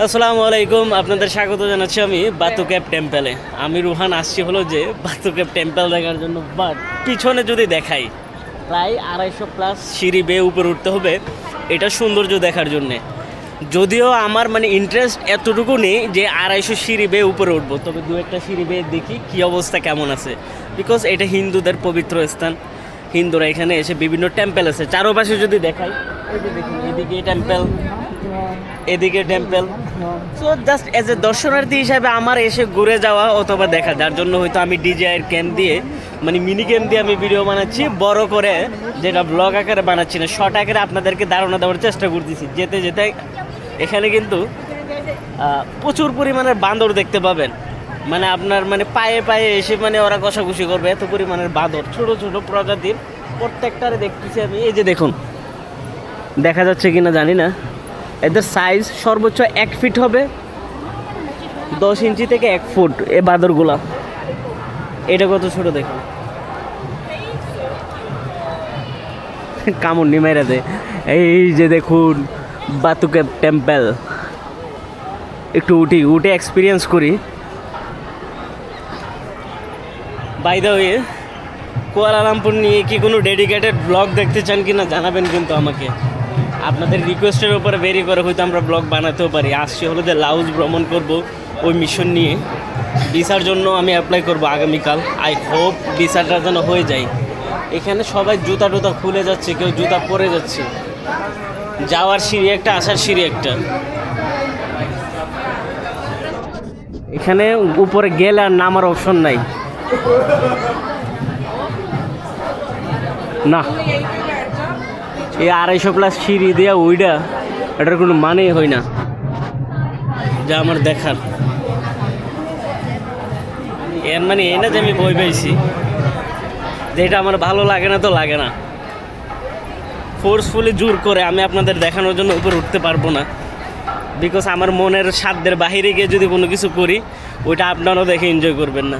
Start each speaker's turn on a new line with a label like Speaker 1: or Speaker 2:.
Speaker 1: আসসালামু আলাইকুম, আপনাদের স্বাগত জানাচ্ছি আমি বাতুক্যাপ টেম্পেলে। আমি রুহান আসছি হলো যে বাতুক্যাপ টেম্পেল দেখার জন্য। বাট পিছনে যদি দেখাই, প্রায় 250+ সিঁড়ি বেয়ে উপরে উঠতে হবে এটা সৌন্দর্য দেখার জন্যে। যদিও আমার ইন্টারেস্ট এতটুকু নেই যে 250 সিঁড়ি বেয়ে উপরে উঠবো, তবে দু একটা সিঁড়ি বেয়ে দেখি কী অবস্থা কেমন আছে। বিকজ এটা হিন্দুদের পবিত্র স্থান। হিন্দুরা এখানে এসে বিভিন্ন টেম্পেল আছে চারপাশে যদি দেখাই, এই যে দেখুন এদিকে টেম্পেল, এদিকে temple. So just as a দর্শনার্থী হিসাবে আমার এসে ঘুরে যাওয়া অথবা দেখা, যার জন্য হয়তো আমি ডিজিআইয়ের ক্যাম দিয়ে মিনি ক্যাম দিয়ে আমি ভিডিও বানাচ্ছি, বড় করে যেটা ব্লগ আকারে বানাচ্ছি না, শর্ট আকারে আপনাদেরকে ধারণা দেওয়ার চেষ্টা করতেছি। যেতে যেতে এখানে কিন্তু প্রচুর পরিমাণের বান্দর দেখতে পাবেন। আপনার পায়ে পায়ে এসে ওরা কষাকষি করবে, এত পরিমাণের বাঁদর, ছোট ছোট প্রজাতির প্রত্যেকটারে দেখতেছি আমি। এই যে দেখুন, দেখা যাচ্ছে কিনা জানি না, এদের সাইজ সর্বোচ্চ 1 ফিট হবে, 10 ইঞ্চি থেকে 1 ফুট এ বাঁদরগুলা। এটা কত ছোট দেখুন, কামড় নিমেরা দেয়। এই যে দেখুন বাতুক্যাপ টেম্পেল, একটু উঠে এক্সপিরিয়েন্স করি। বাই দ্য ওয়ে, কুয়ালালামপুর নিয়ে কি কোনো ডেডিকেটেড ব্লগ দেখতে চান কি না জানাবেন কিন্তু আমাকে। আপনাদের রিকোয়েস্টের উপরে ভেরি করে হয়তো আমরা ব্লগ বানাতেও পারি। আসছি হলো যে লাউজ ভ্রমণ করব ওই মিশন নিয়ে। ভিসার জন্য আমি অ্যাপ্লাই করব আগামীকাল। আই হোপ ভিসাটা যেন হয়ে যায়। এখানে সবাই জুতা টুতা খুলে যাচ্ছে, কেউ জুতা পরে যাচ্ছে। যাওয়ার সিঁড়ি একটা, আসার সিঁড়ি একটা। এখানে উপরে গেলে আর নামার অপশন নাই না। এই 250+ সিঁড়ি দেওয়া ওইটা, এটার কোনো মানেই হয় না যা আমার দেখার। এর এই না যে আমি ভয় পাইছি, যেটা আমার ভালো লাগে না তো লাগে না। ফোর্সফুলি জোর করে আমি আপনাদের দেখানোর জন্য উপরে উঠতে পারবো না, বিকজ আমার মনের সাধ্যের বাহিরে গিয়ে যদি কোনো কিছু করি, ওইটা আপনারাও দেখে এনজয় করবেন না।